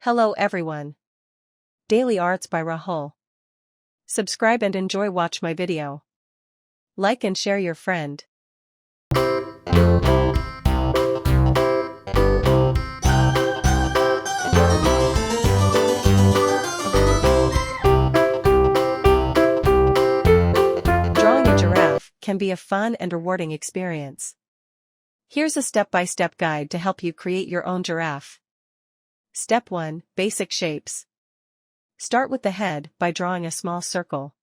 Hello everyone. Daily Arts by Rahul. Subscribe and enjoy watch my video. Like and share your friend. Drawing a giraffe can be a fun and rewarding experience. Here's a step-by-step guide to help you create your own giraffe. Step 1. Basic shapes. Start with the head by drawing a small circle.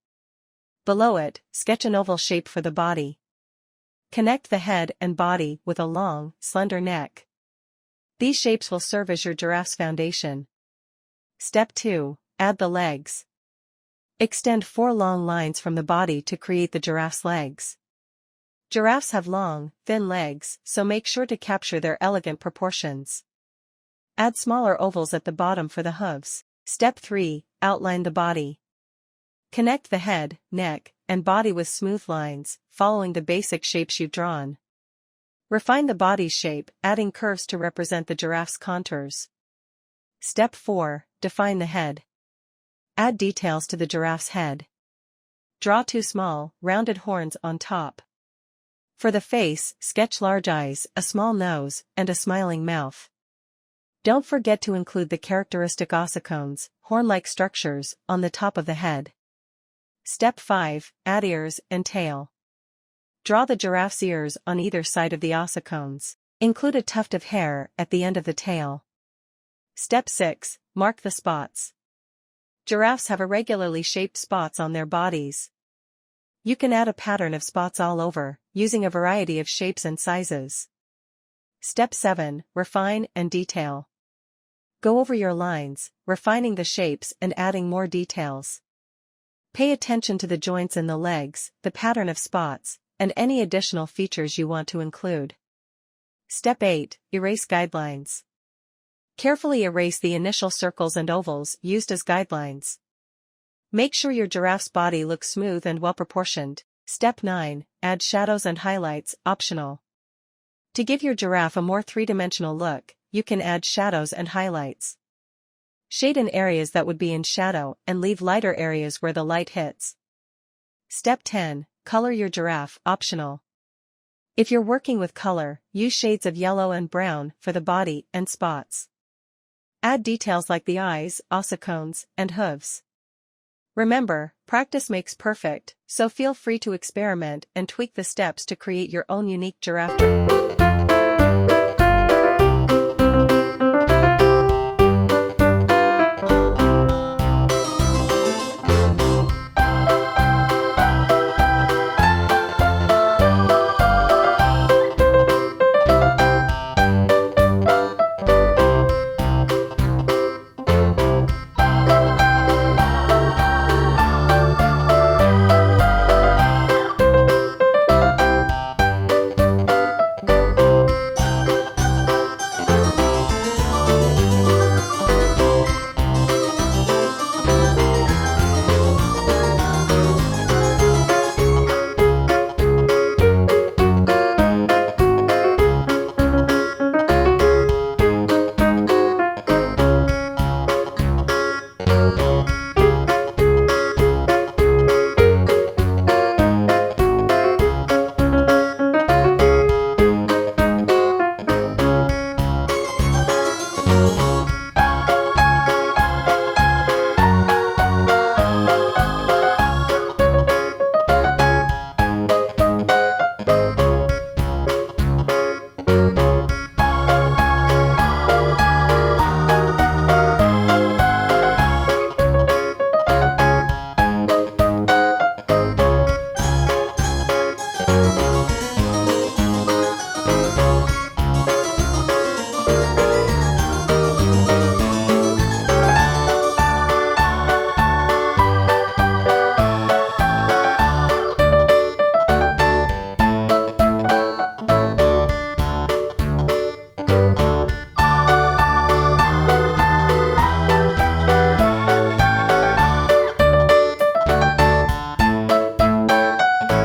Below it, sketch an oval shape for the body. Connect the head and body with a long, slender neck. These shapes will serve as your giraffe's foundation. Step 2. Add the legs. Extend 4 long lines from the body to create the giraffe's legs. Giraffes have long, thin legs, so make sure to capture their elegant proportions. Add smaller ovals at the bottom for the hooves. Step 3. Outline the body. Connect the head, neck, and body with smooth lines, following the basic shapes you've drawn. Refine the body's shape, adding curves to represent the giraffe's contours. Step 4. Define the head. Add details to the giraffe's head. Draw 2 small, rounded horns on top. For the face, sketch large eyes, a small nose, and a smiling mouth. Don't forget to include the characteristic ossicones, horn-like structures, on the top of the head. Step 5. Add ears and tail. Draw the giraffe's ears on either side of the ossicones. Include a tuft of hair at the end of the tail. Step 6. Mark the spots. Giraffes have irregularly shaped spots on their bodies. You can add a pattern of spots all over, using a variety of shapes and sizes. Step 7. Refine and detail. Go over your lines, refining the shapes and adding more details. Pay attention to the joints in the legs, the pattern of spots, and any additional features you want to include. Step 8. Erase guidelines. Carefully erase the initial circles and ovals used as guidelines. Make sure your giraffe's body looks smooth and well-proportioned. Step 9. Add shadows and highlights, optional. To give your giraffe a more three-dimensional look, you can add shadows and highlights. Shade in areas that would be in shadow and leave lighter areas where the light hits. Step 10. Color your giraffe, optional. If you're working with color, use shades of yellow and brown for the body and spots. Add details like the eyes, ossicones, and hooves. Remember, practice makes perfect, so feel free to experiment and tweak the steps to create your own unique giraffe.